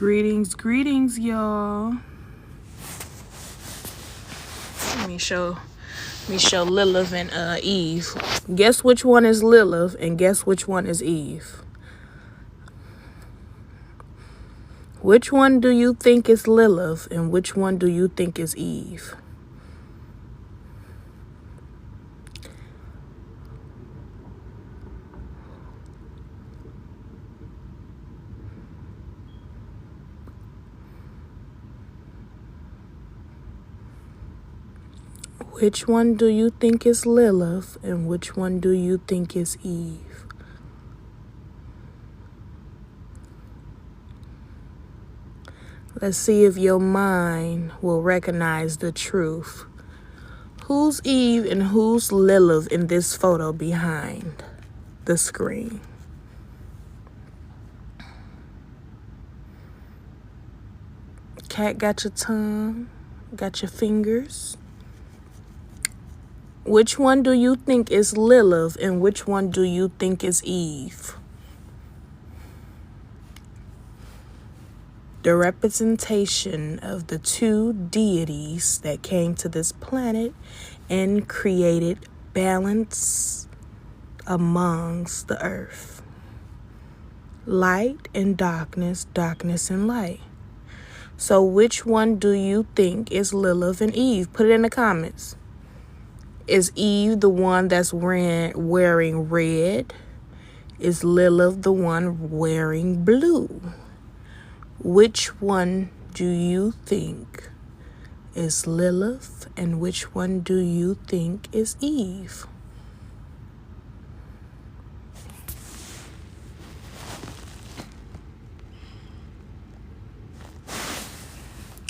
Greetings, y'all. Let me show Lilith and Eve. Guess which one is Lilith and guess which one is Eve. Which one do you think is Lilith and which one do you think is Eve? Which one do you think is Lilith and which one do you think is Eve? Let's see if your mind will recognize the truth. Who's Eve and who's Lilith in this photo behind the screen? Cat got your tongue, got your fingers. Which one do you think is Lilith and which one do you think is Eve? The representation of the two deities that came to this planet and created balance amongst the earth. Light and darkness, darkness and light. So which one do you think is Lilith and Eve? Put it in the comments. Is Eve the one that's wearing red? Is Lilith the one wearing blue? Which one do you think is Lilith and which one do you think is Eve?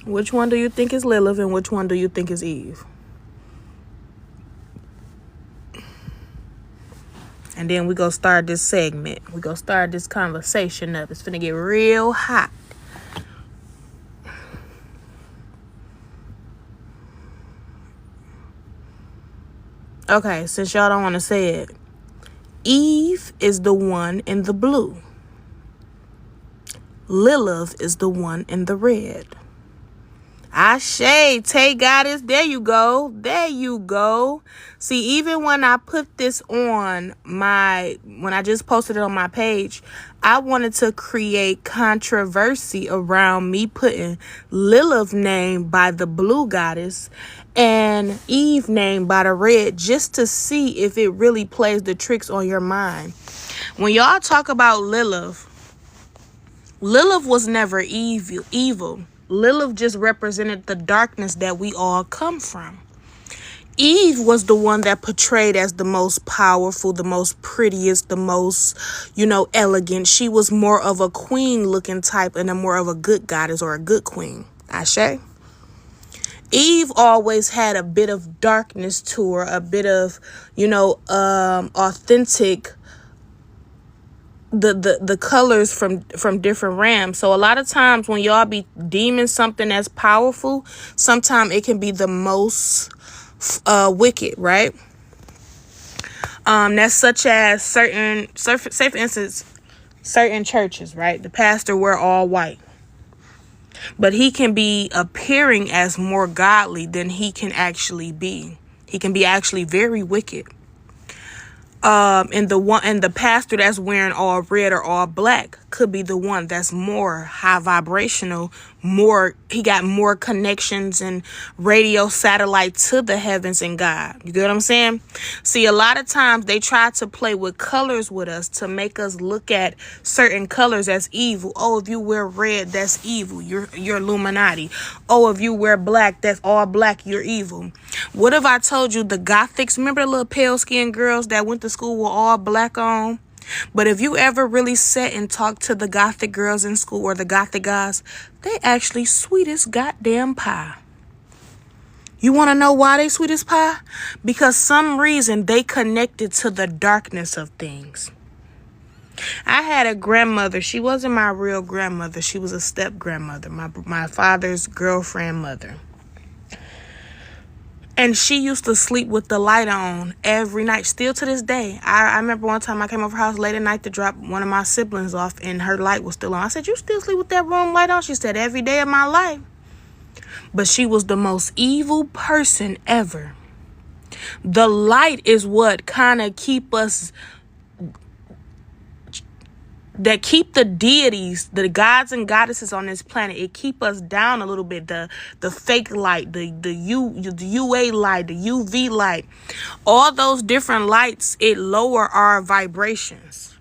Which one do you think is Lilith and which one do you think is Eve? And then we go start this segment. We go start this conversation up. It's finna get real hot. Okay, since y'all don't want to say it, Eve is the one in the blue. Lilith is the one in the red. Ashe, Tay Goddess, there you go. There you go. See, even when I put this on when I just posted it on my page, I wanted to create controversy around me putting Lilith name by the blue goddess and Eve name by the red, just to see if it really plays the tricks on your mind. When y'all talk about Lilith was never evil. Lilith just represented the darkness that we all come from. Eve was the one that portrayed as the most powerful, the most prettiest, the most, elegant. She was more of a queen looking type and more of a good goddess or a good queen. Ashe. Eve always had a bit of darkness to her, a bit of, authentic, the colors from different realms. So a lot of times when y'all be deeming something that's powerful, sometimes it can be the most wicked, right? That's such as say for instance, certain churches, right? The pastor wear all white, but he can be appearing as more godly than he can actually be. He can be actually very wicked. And the pastor that's wearing all red or all black could be the one that's more high vibrational, he got more connections and radio satellite to the heavens and God. You get what I'm saying? See, a lot of times they try to play with colors with us to make us look at certain colors as evil. Oh, if you wear red, that's evil. You're Illuminati. Oh, if you wear black, that's all black, you're evil. What if I told you the Gothics, remember the little pale skinned girls that went to school with all black on? But if you ever really sat and talked to the Gothic girls in school or the Gothic guys, they actually sweet as goddamn pie. You want to know why they sweet as pie? Because some reason they connected to the darkness of things. I had a grandmother. She wasn't my real grandmother. She was a step grandmother, my father's girlfriend mother. And she used to sleep with the light on every night, still to this day. I remember one time I came over her house late at night to drop one of my siblings off, and her light was still on. I said, "You still sleep with that room light on?" She said, "Every day of my life." But she was the most evil person ever. The light is what kind of keep us, that keep the deities, the gods and goddesses on this planet, it keep us down a little bit. The fake light, the UA light, the UV light, all those different lights, it lower our vibrations.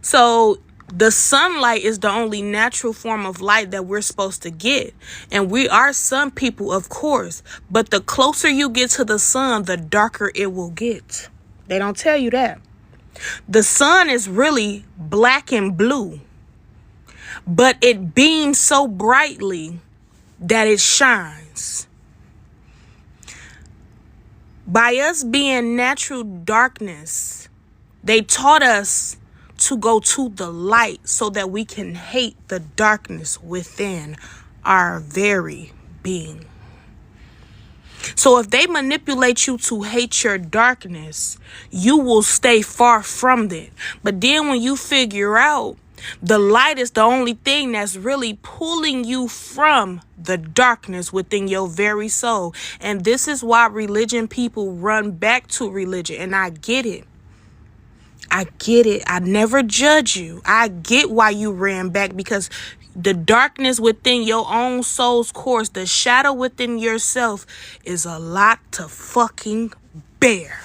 So the sunlight is the only natural form of light that we're supposed to get. And we are sun people, of course. But the closer you get to the sun, the darker it will get. They don't tell you that. The sun is really black and blue, but it beams so brightly that it shines. By us being natural darkness, they taught us to go to the light so that we can hate the darkness within our very being. So if they manipulate you to hate your darkness, you will stay far from it. But then when you figure out the light is the only thing that's really pulling you from the darkness within your very soul. And this is why religion people run back to religion. And I get it. I get it. I never judge you. I get why you ran back, because the darkness within your own soul's course, the shadow within yourself, is a lot to fucking bear.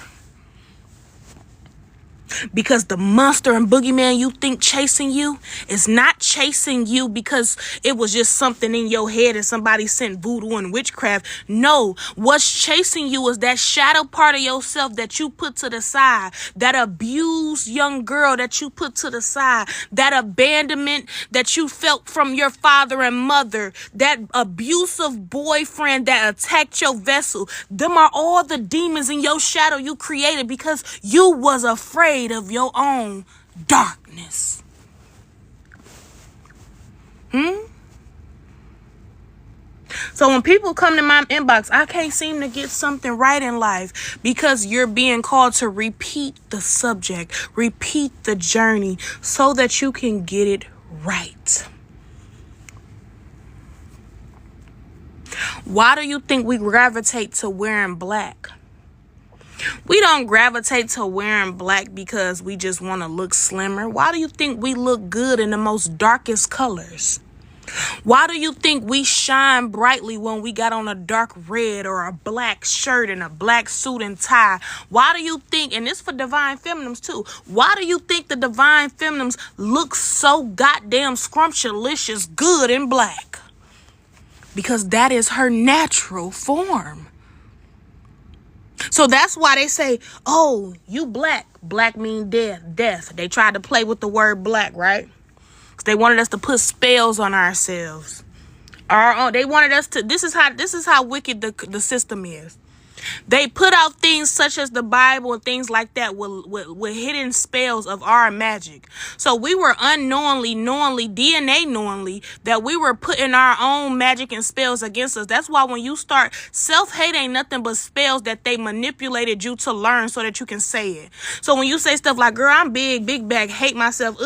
Because the monster and boogeyman you think chasing you is not chasing you because it was just something in your head and somebody sent voodoo and witchcraft. No, what's chasing you is that shadow part of yourself that you put to the side, that abused young girl that you put to the side, that abandonment that you felt from your father and mother, that abusive boyfriend that attacked your vessel. Them are all the demons in your shadow you created because you was afraid of your own darkness. So when people come to my inbox, I can't seem to get something right in life, because you're being called to repeat the subject, repeat the journey so that you can get it right. Why do you think we gravitate to wearing black? We don't gravitate to wearing black because we just want to look slimmer. Why do you think we look good in the most darkest colors? Why do you think we shine brightly when we got on a dark red or a black shirt and a black suit and tie? Why do you think, and this for divine feminines too, why do you think the divine feminines look so goddamn scrumptious good in black? Because that is her natural form. So that's why they say, "Oh, you black." Black mean death. They tried to play with the word black, right? Because they wanted us to put spells on ourselves. They wanted us to. This is how wicked the system is. They put out things such as the Bible and things like that with hidden spells of our magic. So we were unknowingly, DNA knowingly, that we were putting our own magic and spells against us. That's why when you start, self-hate ain't nothing but spells that they manipulated you to learn so that you can say it. So when you say stuff like, "Girl, I'm big back, hate myself.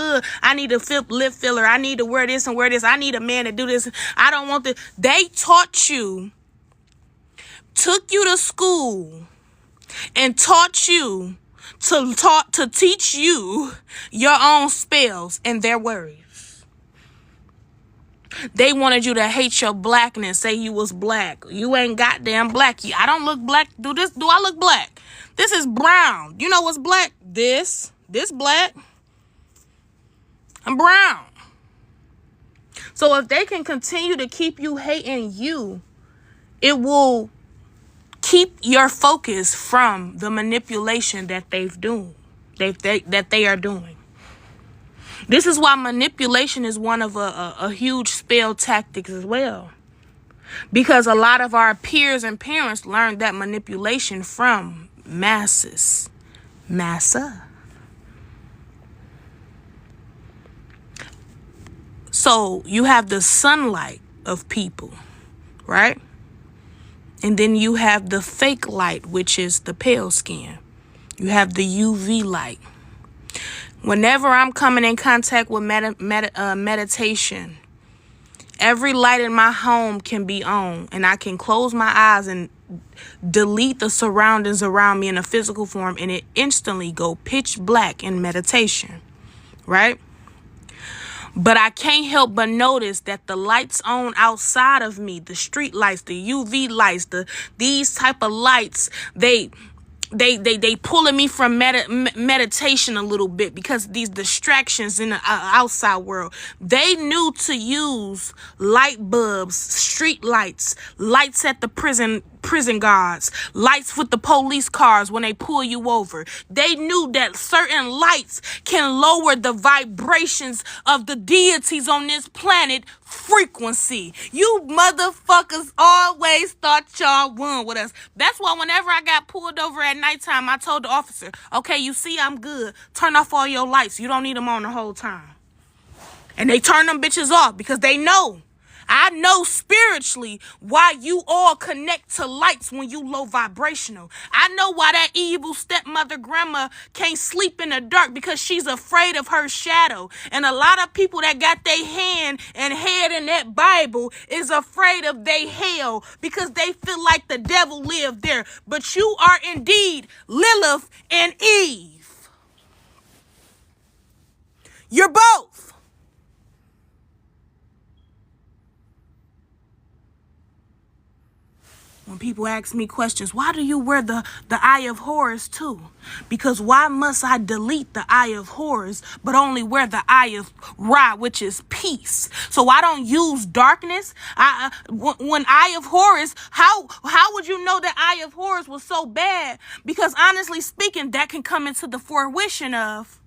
I need a lip filler. I need to wear this and wear this. I need a man to do this. I don't want this." They taught you, took you to school and taught you to teach you your own spells and their worries. They wanted you to hate your blackness, say you was black. You ain't goddamn black. I don't look black. Do I look black? This is brown. You know what's black? This black. I'm brown. So if they can continue to keep you hating you, it will keep your focus from the manipulation that they are doing. This is why manipulation is one of a huge spell tactics as well. Because a lot of our peers and parents learned that manipulation from massa. So you have the sunlight of people, right? And then you have the fake light, which is the pale skin. You have the UV light. Whenever I'm coming in contact with meditation, every light in my home can be on, and I can close my eyes and delete the surroundings around me in a physical form, and it instantly go pitch black in meditation, right? But I can't help but notice that the lights on outside of me, the street lights, the UV lights, these type of lights, they pulling me from meditation a little bit, because these distractions in the outside world. They knew to use light bulbs, street lights, lights at the prison guards, lights with the police cars when they pull you over. They knew that certain lights can lower the vibrations of the deities on this planet frequency. You motherfuckers always thought y'all won with us. That's why whenever I got pulled over at nighttime, I told the officer, okay, you see I'm good. Turn off all your lights. You don't need them on the whole time. And they turn them bitches off because they know. I know spiritually why you all connect to lights when you low vibrational. I know why that evil stepmother grandma can't sleep in the dark, because she's afraid of her shadow. And a lot of people that got their hand and head in that Bible is afraid of their hell, because they feel like the devil lived there. But you are indeed Lilith and Eve. You're both. When people ask me questions, why do you wear the eye of horus too? Because why must I delete the eye of horus, but only wear the eye of Ra, which is peace? So I don't use darkness. When eye of horus, how would you know that eye of horus was so bad? Because honestly speaking, that can come into the fruition of,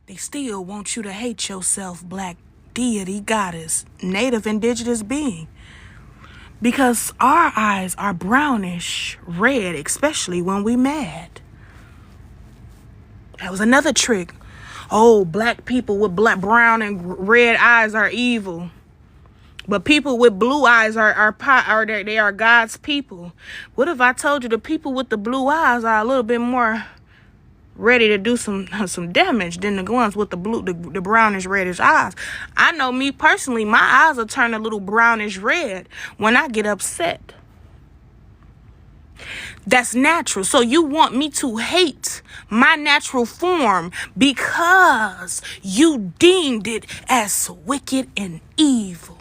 they still want you to hate yourself, black deity, goddess, native indigenous being. Because our eyes are brownish red, especially when we mad. That was another trick. Oh, black people with brown and red eyes are evil. But people with blue eyes are God's people. What if I told you the people with the blue eyes are a little bit more ready to do some damage than the ones with the brownish reddish eyes? I know me personally, my eyes will turn a little brownish red when I get upset. That's natural. So you want me to hate my natural form because you deemed it as wicked and evil.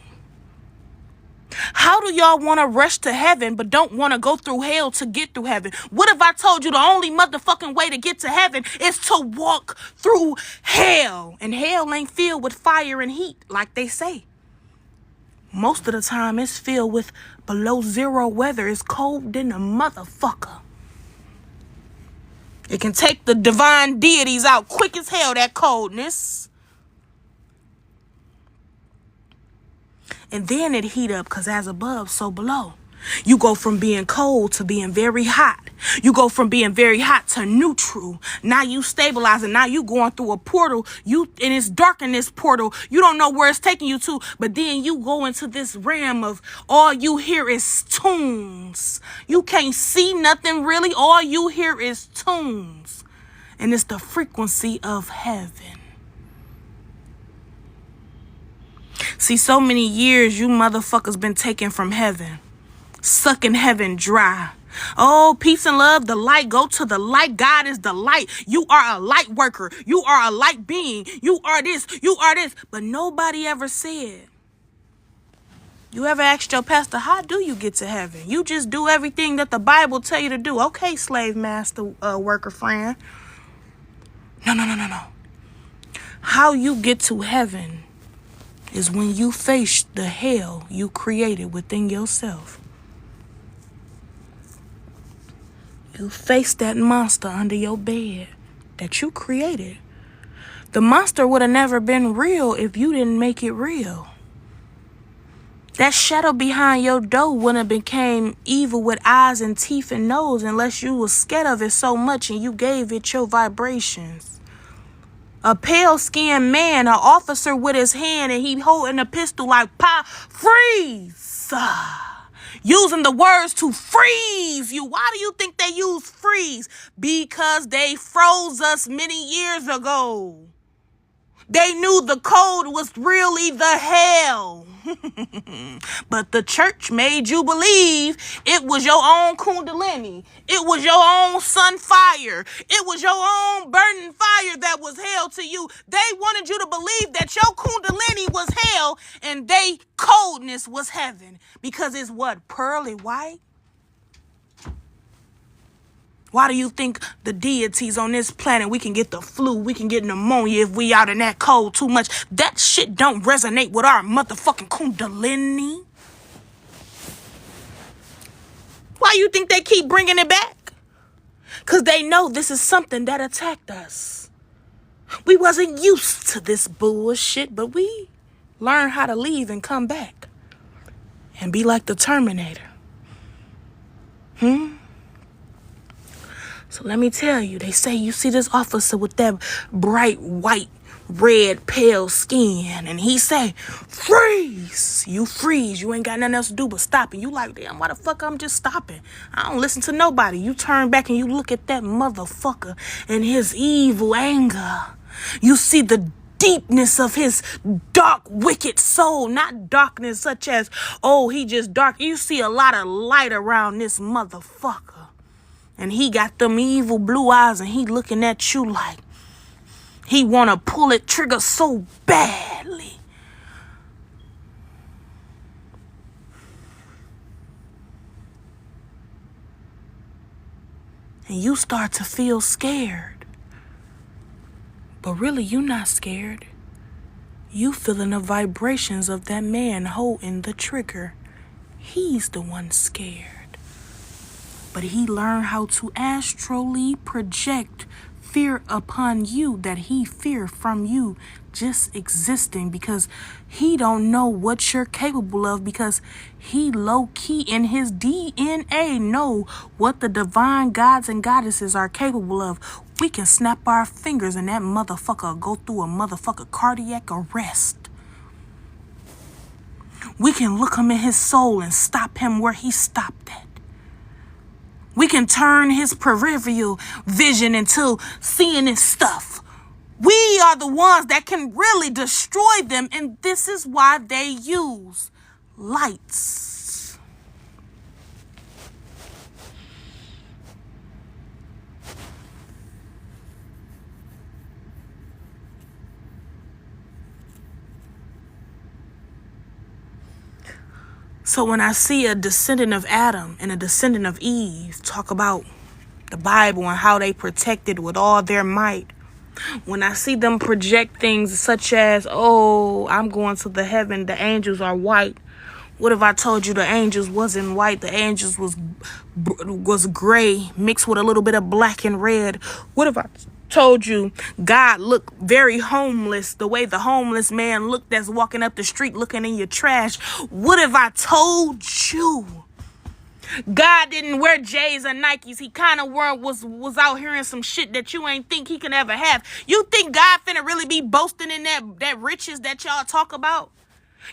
How do y'all want to rush to heaven but don't want to go through hell to get through heaven? What if I told you the only motherfucking way to get to heaven is to walk through hell? And hell ain't filled with fire and heat like they say. Most of the time it's filled with below zero weather. It's cold than a motherfucker. It can take the divine deities out quick as hell, that coldness. And then it heat up, because as above, so below. You go from being cold to being very hot. You go from being very hot to neutral. Now you stabilizing. Now you going through a portal. And it's dark in this portal. You don't know where it's taking you to. But then you go into this realm of all you hear is tunes. You can't see nothing really. All you hear is tunes. And it's the frequency of heaven. See, so many years you motherfuckers been taken from heaven, sucking heaven dry. Oh, peace and love, the light, go to the light. God is the light. You are a light worker. You are a light being. You are this. You are this. But nobody ever said. You ever asked your pastor, how do you get to heaven? You just do everything that the Bible tell you to do. Okay, slave master, worker friend. No. How you get to heaven is when you face the hell you created within yourself. You face that monster under your bed that you created. The monster would have never been real if you didn't make it real. That shadow behind your door wouldn't have became evil with eyes and teeth and nose unless you was scared of it so much and you gave it your vibrations. A pale-skinned man, an officer with his hand, and he holding a pistol like, "Pop, freeze!" using the words to freeze you. Why do you think they use freeze? Because they froze us many years ago. They knew the cold was really the hell. But the church made you believe it was your own kundalini. It was your own sun fire. It was your own burning fire that was hell to you. They wanted you to believe that your kundalini was hell and they coldness was heaven. Because it's what? Pearly white? Why do you think the deities on this planet, we can get the flu, we can get pneumonia if we out in that cold too much? That shit don't resonate with our motherfucking kundalini. Why you think they keep bringing it back? Because they know this is something that attacked us. We wasn't used to this bullshit, but we learned how to leave and come back and be like the Terminator. So let me tell you, they say you see this officer with that bright white, red, pale skin, and he say, freeze. You freeze. You ain't got nothing else to do but stop. And you like, damn, why the fuck I'm just stopping? I don't listen to nobody. You turn back and you look at that motherfucker and his evil anger. You see the deepness of his dark, wicked soul. Not darkness such as, oh, he just dark. You see a lot of light around this motherfucker. And he got them evil blue eyes and he looking at you like he want to pull it trigger so badly. And you start to feel scared. But really, you not scared. You feeling the vibrations of that man holding the trigger. He's the one scared. But he learned how to astrally project fear upon you, that he fear from you just existing, because he don't know what you're capable of, because he low-key in his DNA know what the divine gods and goddesses are capable of. We can snap our fingers and that motherfucker go through a motherfucker cardiac arrest. We can look him in his soul and stop him where he stopped at. We can turn his peripheral vision into seeing his stuff. We are the ones that can really destroy them, and this is why they use lights. So when I see a descendant of Adam and a descendant of Eve talk about the Bible and how they protected with all their might, when I see them project things such as, oh, I'm going to the heaven, the angels are white. What if I told you the angels wasn't white? The angels was gray mixed with a little bit of black and red. What if I told you God looked very homeless, the way the homeless man looked that's walking up the street looking in your trash? What if I told you God didn't wear J's or Nikes? He kind of was out here in some shit that you ain't think he can ever have. You think God finna really be boasting in that riches that y'all talk about?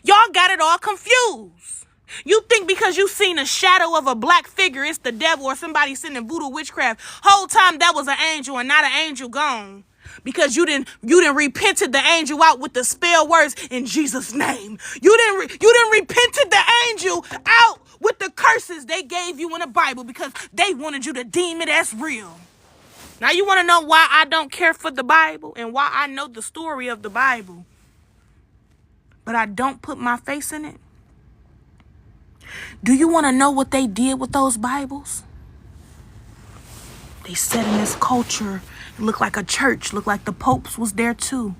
Y'all got it all confused. You think because you seen a shadow of a black figure, it's the devil or somebody sending voodoo witchcraft. Whole time that was an angel and not an angel gone. Because you didn't repented the angel out with the spell words in Jesus' name. You didn't repented the angel out with the curses they gave you in the Bible because they wanted you to deem it as real. Now you want to know why I don't care for the Bible and why I know the story of the Bible, but I don't put my face in it? Do you want to know what they did with those Bibles? They said in this culture, it looked like a church, looked like the popes was there too.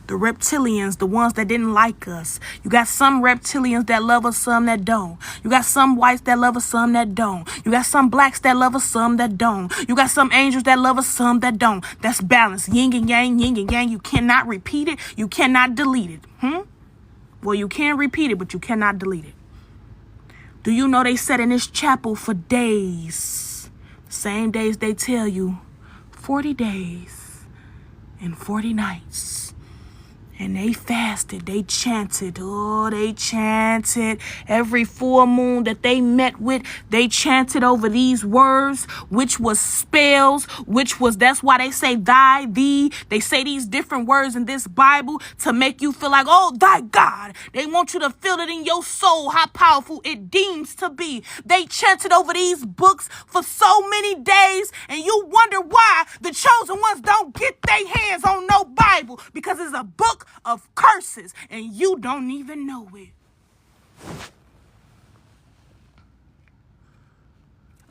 The reptilians, the ones that didn't like us. You got some reptilians that love us, some that don't. You got some whites that love us, some that don't. You got some blacks that love us, some that don't. You got some angels that love us, some that don't. That's balance. Yin and yang, yin and yang. You cannot repeat it. You cannot delete it. Well, you can repeat it, but you cannot delete it. Do you know they sat in this chapel for days? Same days they tell you, 40 days and 40 nights. And they fasted, they chanted, they chanted. Every full moon that they met with, they chanted over these words, which was spells, that's why they say thy, thee. They say these different words in this Bible to make you feel like, oh, thy God. They want you to feel it in your soul, how powerful it deems to be. They chanted over these books for so many days, and you wonder why the chosen ones don't get their hands on no Bible, because it's a book of curses and you don't even know it.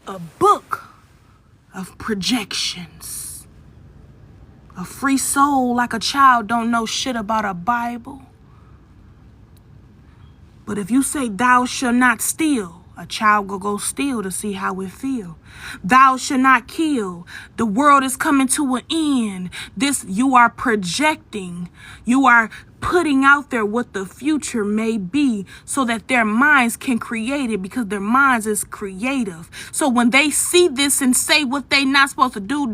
A book of projections. A free soul like a child don't know shit about a Bible. But if you say thou shalt not steal, a child will go steal to see how it feel. Thou shalt not kill. The world is coming to an end. You are projecting. You are putting out there what the future may be so that their minds can create it, because their minds is creative. So when they see this and say what they not supposed to do,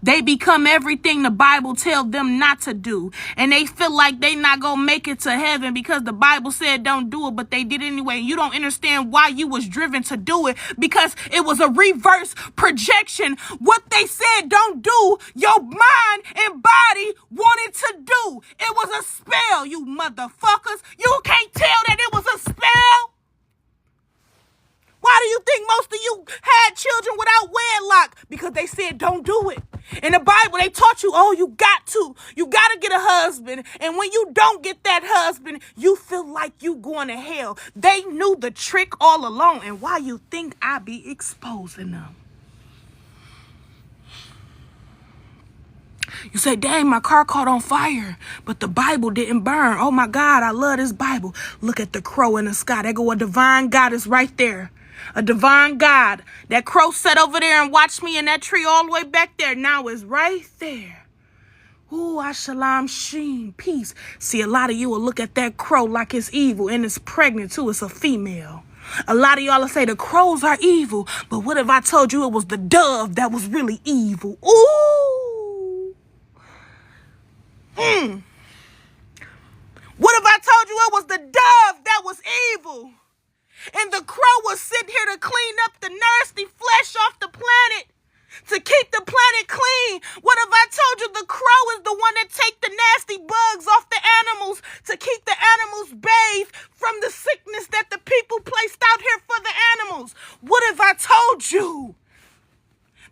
they become everything the Bible tells them not to do. And they feel like they not gonna make it to heaven because the Bible said don't do it, but they did it anyway. You don't understand why you was driven to do it, because it was a reverse projection. What they said don't do, your mind and body wanted to do. It was a spell, you motherfuckers. You can't tell that it was a spell. Why do you think most of you had children without wedlock? Because they said don't do it. In the Bible, they taught you, you got to get a husband. And when you don't get that husband, you feel like you going to hell. They knew the trick all along. And why you think I be exposing them? You say, dang, my car caught on fire, but the Bible didn't burn. Oh my God, I love this Bible. Look at the crow in the sky. There go a divine God is right there. A divine God. That crow sat over there and watched me in that tree all the way back there. Now it's right there. Ooh, Ashalam Sheen, peace. See, a lot of you will look at that crow like it's evil, and it's pregnant too. It's a female. A lot of y'all will say the crows are evil, but what if I told you it was the dove that was really evil? Ooh. What if I told you it was the dove that was evil? And the crow was sitting here to clean up the nasty flesh off the planet, to keep the planet clean. What if I told you the crow is the one that take the nasty bugs off the animals, to keep the animals bathed from the sickness that the people placed out here for the animals? What if I told you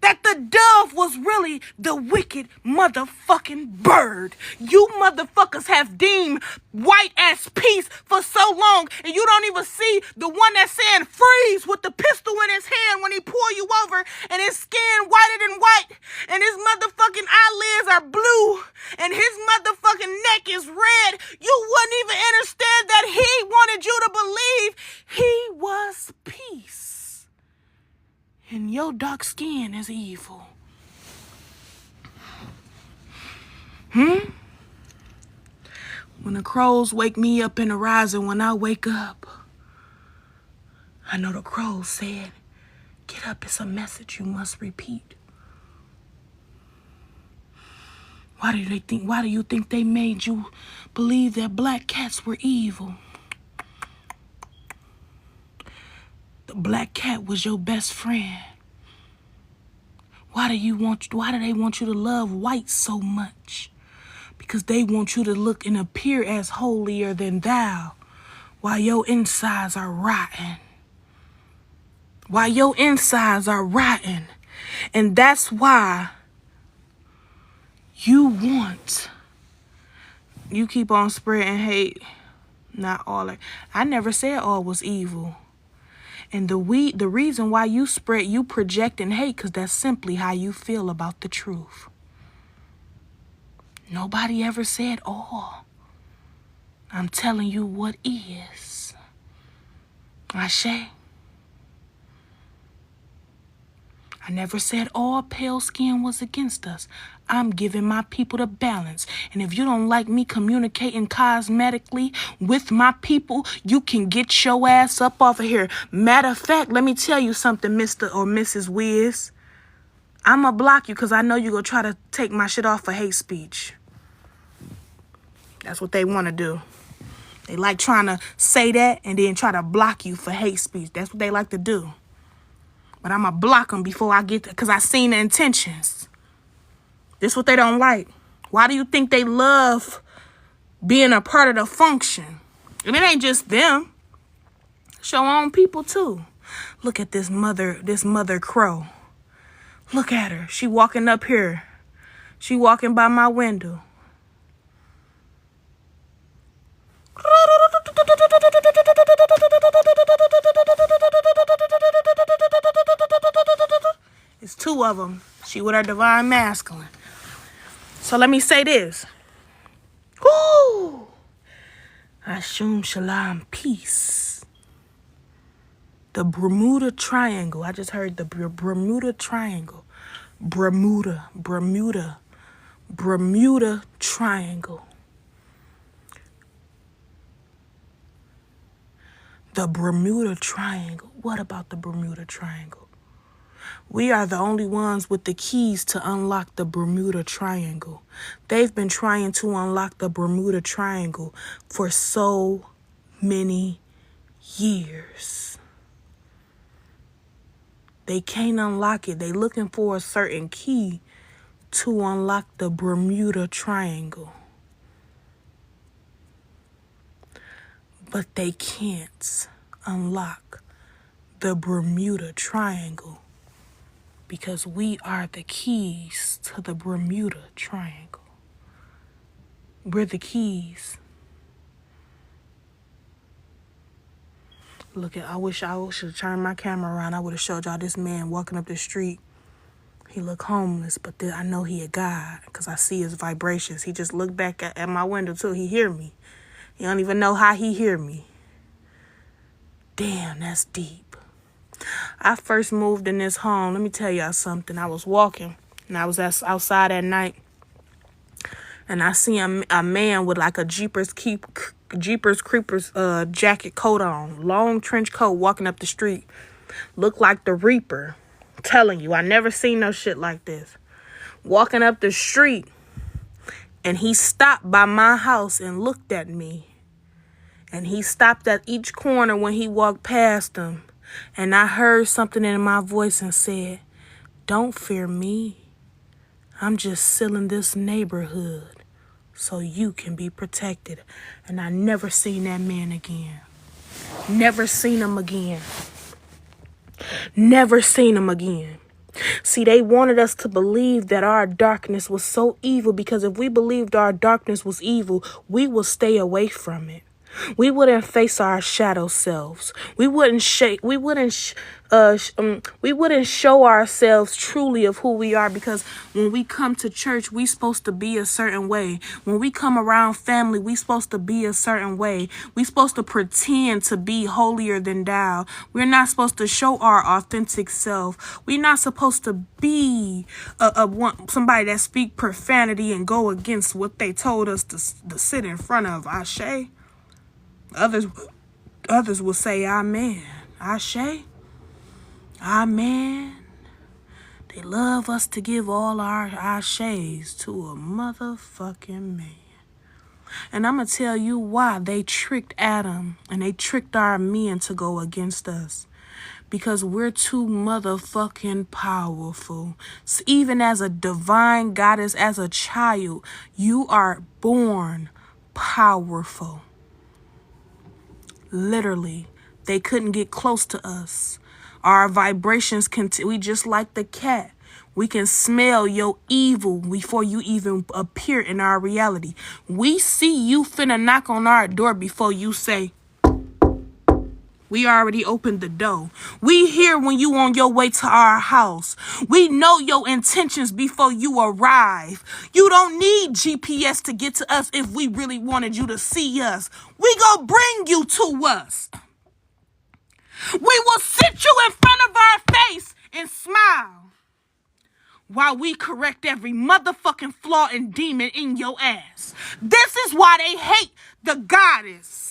that the dove was really the wicked motherfucking bird? You motherfuckers have deemed white as peace for so long, and you don't even see the one that's saying freeze with the pistol in his hand when he pull you over, and his skin whiter than white, and his motherfucking eyelids are blue, and his motherfucking neck is red. You wouldn't even understand that he wanted you to believe he was peace. And your dark skin is evil. When the crows wake me up in the rising, when I wake up, I know the crows said, get up, it's a message you must repeat. Why do you think they made you believe that black cats were evil? The black cat was your best friend. Why do they want you to love white so much? Because they want you to look and appear as holier than thou, while your insides are rotten. And that's why you keep on spreading hate. Not all. I never said all was evil. And the reason why you projecting hate, because that's simply how you feel about the truth. Nobody ever said all. I'm telling you what is. Ashe. I never said all pale skin was against us. I'm giving my people the balance. And if you don't like me communicating cosmetically with my people, you can get your ass up off of here. Matter of fact, let me tell you something, Mr. or Mrs. Wiz. I'm going to block you because I know you're going to try to take my shit off for hate speech. That's what they want to do. They like trying to say that and then try to block you for hate speech. That's what they like to do. But I'm going to block them before I get there because I seen the intentions. This is what they don't like. Why do you think they love being a part of the function? And it ain't just them. It's your own people too. Look at this mother crow. Look at her. She walking up here. She walking by my window. It's two of them. She with her divine masculine. So let me say this. Woo! Ashum Shalom, peace. The Bermuda Triangle. I just heard the Bermuda Triangle. Bermuda Triangle. The Bermuda Triangle. What about the Bermuda Triangle? We are the only ones with the keys to unlock the Bermuda Triangle. They've been trying to unlock the Bermuda Triangle for so many years. They can't unlock it. They looking for a certain key to unlock the Bermuda Triangle. But they can't unlock the Bermuda Triangle because we are the keys to the Bermuda Triangle. We're the keys. Look at, I wish I should have turned my camera around. I would have showed y'all this man walking up the street. He look homeless, but I know he a God because I see his vibrations. He just looked back at my window too. He hear me. He don't even know how he hear me. Damn, that's deep. I first moved in this home. Let me tell y'all something. I was walking and I was outside at night. And I see a man with like a Jeepers Creepers jacket coat on. Long trench coat walking up the street. Looked like the Reaper. I'm telling you, I never seen no shit like this. Walking up the street. And he stopped by my house and looked at me. And he stopped at each corner when he walked past them. And I heard something in my voice and said, "Don't fear me. I'm just sealing this neighborhood so you can be protected." And I never seen that man again. Never seen him again. Never seen him again. See, they wanted us to believe that our darkness was so evil because if we believed our darkness was evil, we would stay away from it. We wouldn't face our shadow selves. We wouldn't show ourselves truly of who we are because when we come to church, we supposed to be a certain way. When we come around family, we supposed to be a certain way. We supposed to pretend to be holier than thou. We're not supposed to show our authentic self. We're not supposed to be somebody that speak profanity and go against what they told us to sit in front of. Ashe. Others will say amen. Ashe. Amen. They love us to give all our ashes to a motherfucking man. And I'm going to tell you why they tricked Adam and they tricked our men to go against us. Because we're too motherfucking powerful. So even as a divine goddess, as a child, you are born powerful. Literally, they couldn't get close to us. Our vibrations we just like the cat. We can smell your evil before you even appear in our reality. We see you finna knock on our door before you say, we already opened the door. We hear when you on your way to our house. We know your intentions before you arrive. You don't need GPS to get to us if we really wanted you to see us. We gonna bring you to us. We will sit you in front of our face and smile while we correct every motherfucking flaw and demon in your ass. This is why they hate the goddess.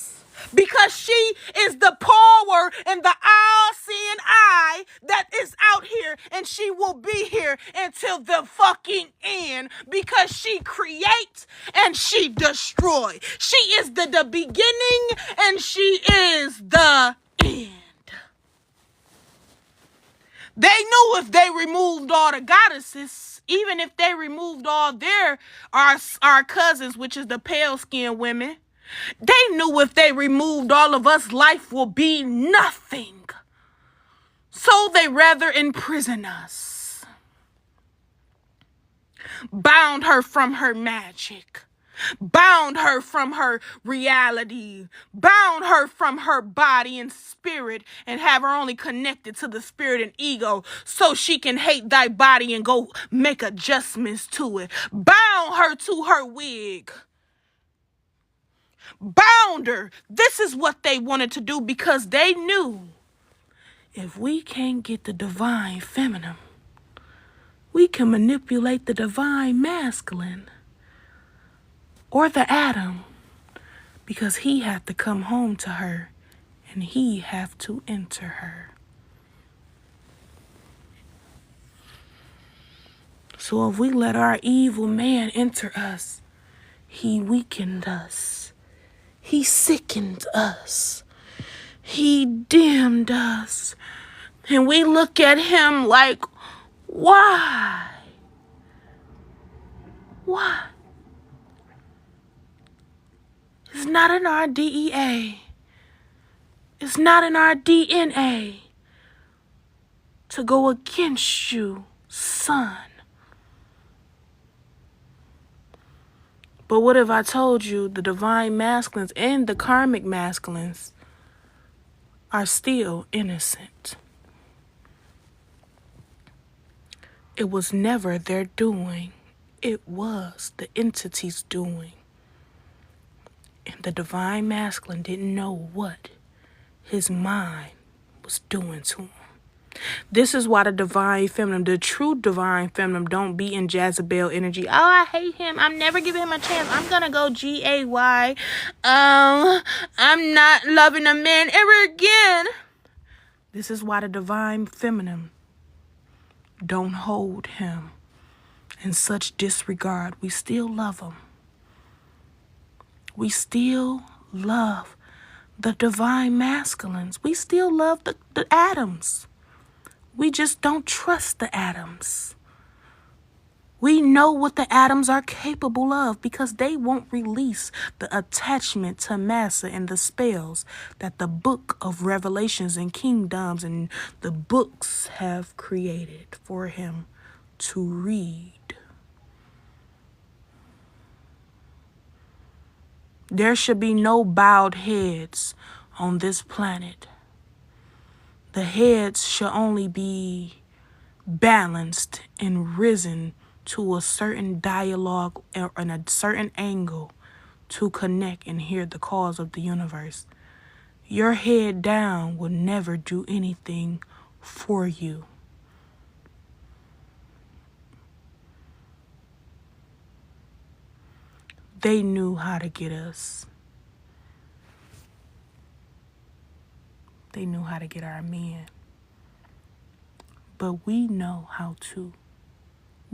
Because she is the power and the all-seeing eye that that is out here, and she will be here until the fucking end, because she creates and she destroys. She is the beginning and she is the end. They knew if they removed all the goddesses, even if they removed all our cousins, which is the pale-skinned women, they knew if they removed all of us, life will be nothing. So they rather imprison us. Bound her from her magic. Bound her from her reality. Bound her from her body and spirit, and have her only connected to the spirit and ego, so she can hate thy body and go make adjustments to it. Bound her to her wig. Bound her. This is what they wanted to do, because they knew if we can't get the divine feminine, we can manipulate the divine masculine or the Adam, because he have to come home to her and he have to enter her. So if we let our evil man enter us, he weakened us. He sickened us. He dimmed us. And we look at him like, why? Why? It's not in our DEA. It's not in our DNA to go against you, son. But what if I told you the divine masculines and the karmic masculines are still innocent? It was never their doing. It was the entity's doing. And the divine masculine didn't know what his mind was doing to him. This is why the divine feminine, the true divine feminine, don't be in Jezebel energy. Oh, I hate him. I'm never giving him a chance. I'm gonna go GAY. I'm not loving a man ever again. This is why the divine feminine don't hold him in such disregard. We still love him. We still love the divine masculines. We still love the Adams. We just don't trust the Adams. We know what the Adams are capable of, because they won't release the attachment to massa and the spells that the book of Revelations and Kingdoms and the books have created for him to read. There should be no bowed heads on this planet. The heads should only be balanced and risen to a certain dialogue and a certain angle to connect and hear the cause of the universe. Your head down will never do anything for you. They knew how to get us. They knew how to get our men. But we know how to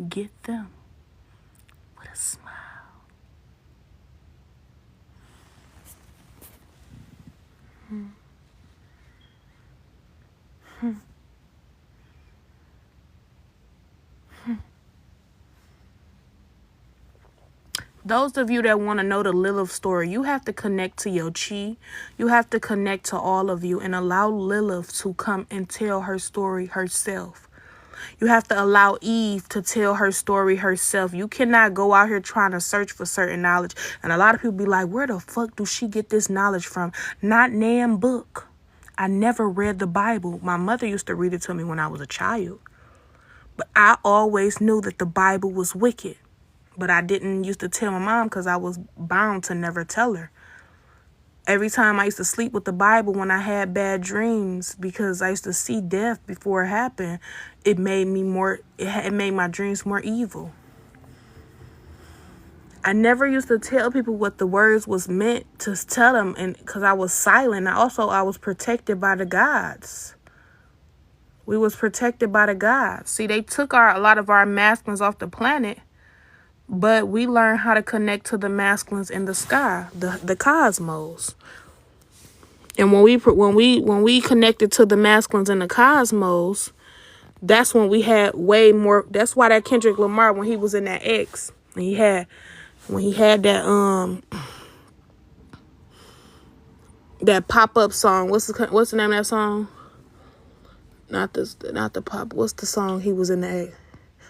get them with a smile. Those of you that want to know the Lilith story, you have to connect to your chi. You have to connect to all of you and allow Lilith to come and tell her story herself. You have to allow Eve to tell her story herself. You cannot go out here trying to search for certain knowledge. And a lot of people be like, where the fuck do she get this knowledge from? Not Nan book. I never read the Bible. My mother used to read it to me when I was a child. But I always knew that the Bible was wicked. But I didn't used to tell my mom because I was bound to never tell her. Every time I used to sleep with the Bible when I had bad dreams, because I used to see death before it happened, it made my dreams more evil. I never used to tell people what the words was meant to tell them, and because I was silent. I was protected by the gods. We was protected by the gods. See, they took a lot of our masculines off the planet, but we learned how to connect to the masculines in the sky, the cosmos. And when we connected to the masculines in the cosmos, that's when we had way more. That's why that Kendrick Lamar, when he was in that X, when he had that that pop-up song. What's the name of that song? Not the pop. What's the song he was in the X?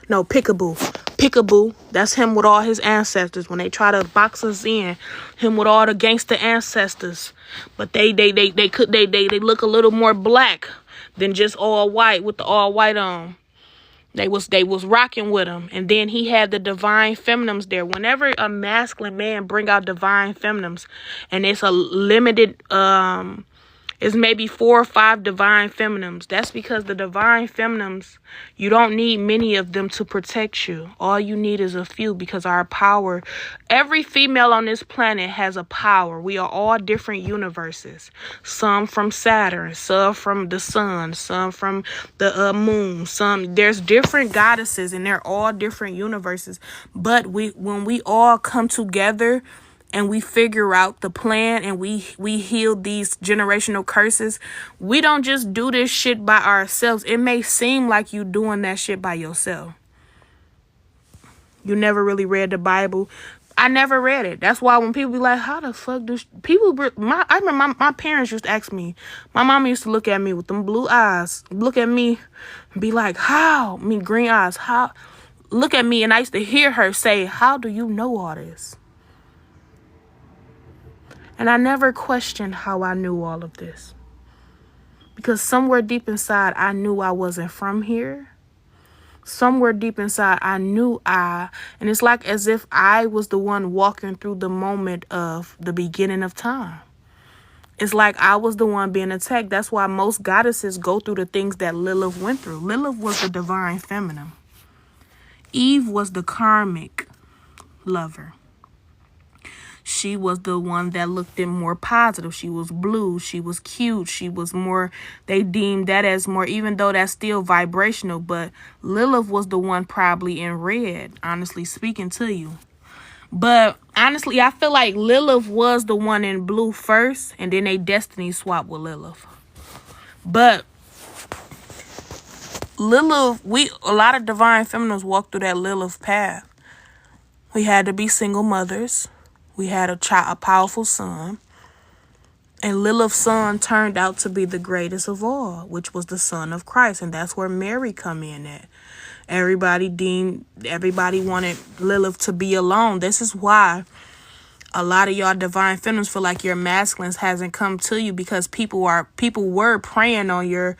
No, Peekaboo. Peekaboo. That's him with all his ancestors. When they try to box us in, him with all the gangster ancestors, but they look a little more black than just all white with the all white on. They was rocking with him. And then he had the divine feminines there. Whenever a masculine man bring out divine feminines, and it's a limited it's maybe 4 or 5 divine feminines. That's because the divine feminines, you don't need many of them to protect you. All you need is a few, because our power, every female on this planet has a power. We are all different universes. Some from Saturn, some from the sun, some from the moon. There's different goddesses, and they're all different universes. But when we all come together and we figure out the plan, and we heal these generational curses, we don't just do this shit by ourselves. It may seem like you doing that shit by yourself. You never really read the Bible. I never read it. That's why when people be like, how the fuck do people... I remember my parents used to ask me. My mama used to look at me with them blue eyes. Look at me and be like, how? I mean, green eyes. How? Look at me, and I used to hear her say, how do you know all this? And I never questioned how I knew all of this. Because somewhere deep inside, I knew I wasn't from here. Somewhere deep inside, I knew and it's like as if I was the one walking through the moment of the beginning of time. It's like I was the one being attacked. That's why most goddesses go through the things that Lilith went through. Lilith was the divine feminine. Eve was the karmic lover. She was the one that looked in more positive. She was blue. She was cute. She was more, they deemed that as more, even though that's still vibrational. But Lilith was the one probably in red, honestly speaking to you. But honestly, I feel like Lilith was the one in blue first, and then they destiny swapped with Lilith. But Lilith, a lot of divine feminines walked through that Lilith path. We had to be single mothers. We had a powerful son. And Lilith's son turned out to be the greatest of all, which was the son of Christ. And that's where Mary come in at. Everybody wanted Lilith to be alone. This is why a lot of y'all divine feminines feel like your masculines hasn't come to you, because people were praying on your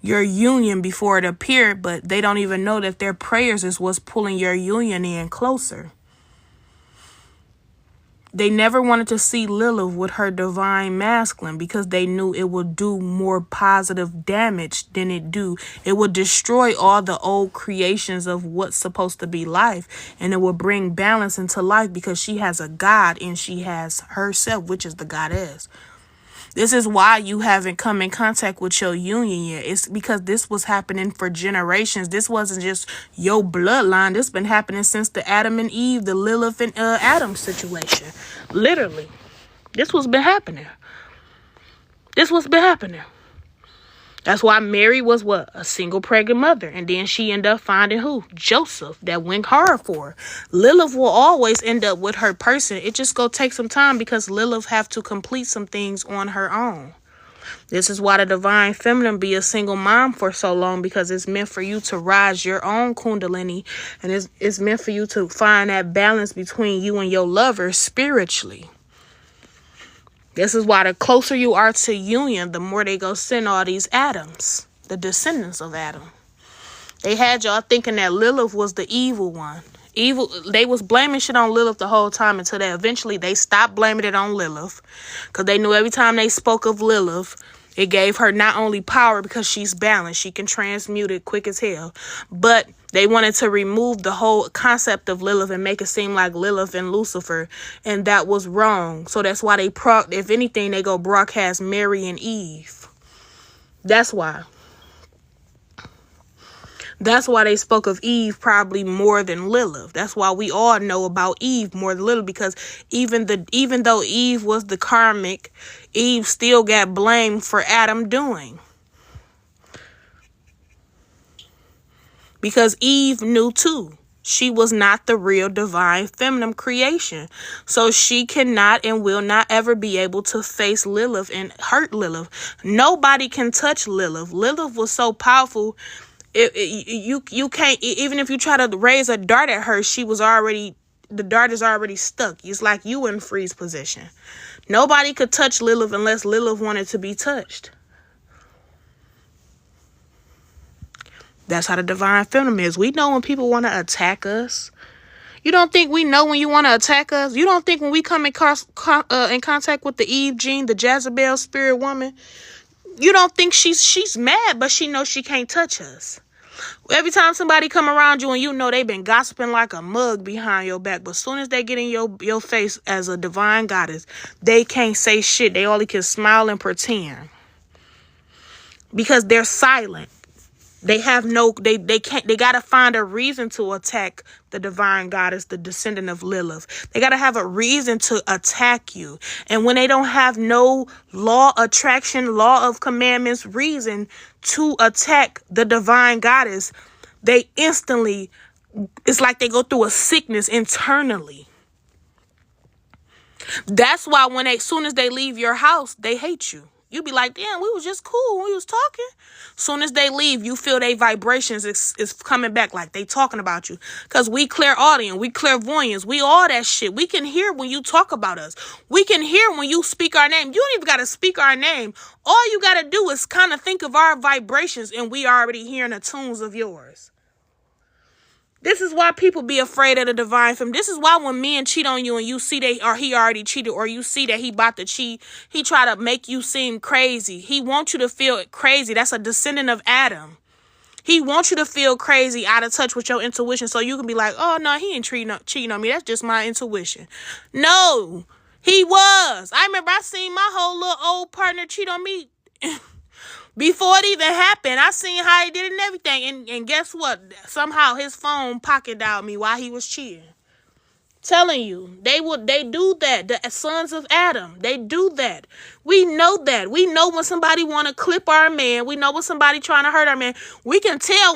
union before it appeared, but they don't even know that their prayers is what's pulling your union in closer. They never wanted to see Lilith with her divine masculine, because they knew it would do more positive damage than it do. It would destroy all the old creations of what's supposed to be life, and it will bring balance into life, because she has a God and she has herself, which is the goddess. This is why you haven't come in contact with your union yet. It's because this was happening for generations. This wasn't just your bloodline. This been happening since the Adam and Eve, the Lilith and Adam situation. Literally. This was been happening. That's why Mary was what? A single pregnant mother. And then she ended up finding who? Joseph. That went hard for her. Lilith will always end up with her person. It just go take some time, because Lilith have to complete some things on her own. This is why the divine feminine be a single mom for so long, because it's meant for you to rise your own kundalini. And it's meant for you to find that balance between you and your lover spiritually. This is why the closer you are to union, the more they go send all these Adams, the descendants of Adam. They had y'all thinking that Lilith was the evil one. They was blaming shit on Lilith the whole time, until they stopped blaming it on Lilith, because they knew every time they spoke of Lilith, it gave her not only power because she's balanced, she can transmute it quick as hell, but they wanted to remove the whole concept of Lilith and make it seem like Lilith and Lucifer, and that was wrong. So that's why if anything, they go broadcast Mary and Eve. That's why. That's why they spoke of Eve probably more than Lilith. That's why we all know about Eve more than Lilith, because even though Eve was the karmic, Eve still got blamed for Adam doing. Because Eve knew too. She was not the real divine feminine creation. So she cannot and will not ever be able to face Lilith and hurt Lilith. Nobody can touch Lilith. Lilith was so powerful. You can't, even if you try to raise a dart at her, the dart is already stuck. It's like you in freeze position. Nobody could touch Lilith unless Lilith wanted to be touched. That's how the divine feminine is. We know when people want to attack us. You don't think we know when you want to attack us? You don't think when we come in contact with the Eve gene, the Jezebel spirit woman, you don't think she's mad, but she knows she can't touch us. Every time somebody come around you and you know they've been gossiping like a mug behind your back, but as soon as they get in your face as a divine goddess, they can't say shit. They only can smile and pretend. Because they're silent. They have they can't, they got to find a reason to attack the divine goddess, the descendant of Lilith. They got to have a reason to attack you. And when they don't have no law, attraction, law of commandments, reason to attack the divine goddess, they instantly, it's like they go through a sickness internally. That's why as soon as they leave your house, they hate you. You be like, damn, we was just cool when we was talking. Soon as they leave, you feel their vibrations is coming back like they talking about you. Because we clairaudient, we clairvoyance, we all that shit. We can hear when you talk about us. We can hear when you speak our name. You don't even got to speak our name. All you got to do is kind of think of our vibrations and we already hearing the tunes of yours. This is why people be afraid of the divine feminine. This is why when men cheat on you and you see he already cheated, or you see that he about to cheat, he try to make you seem crazy. He wants you to feel crazy. That's a descendant of Adam. He wants you to feel crazy, out of touch with your intuition, so you can be like, oh, no, he ain't cheating on me. That's just my intuition. No, he was. I remember I seen my whole little old partner cheat on me. Before it even happened, I seen how he did it and everything. And guess what? Somehow his phone pocket dialed me while he was cheating. Telling you, they do that. The sons of Adam, they do that. We know that. We know when somebody want to clip our man. We know when somebody trying to hurt our man. We can tell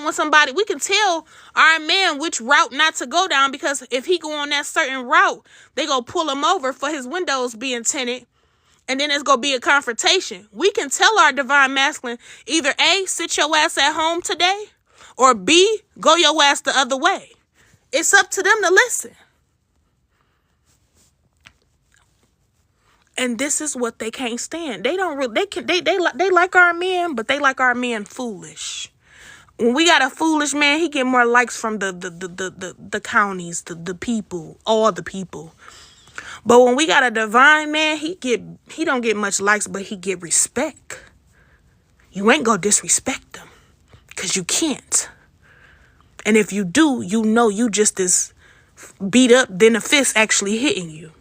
our man which route not to go down, because if he go on that certain route, they go pull him over for his windows being tinted. And then it's going to be a confrontation. We can tell our divine masculine, either A, sit your ass at home today, or B, go your ass the other way. It's up to them to listen. And this is what they can't stand. They don't really, they like our men, but they like our men foolish. When we got a foolish man, he get more likes from the counties, the people, all the people. But when we got a divine man, he don't get much likes, but he get respect. You ain't gonna disrespect him, because you can't. And if you do, you know you just as beat up than a fist actually hitting you.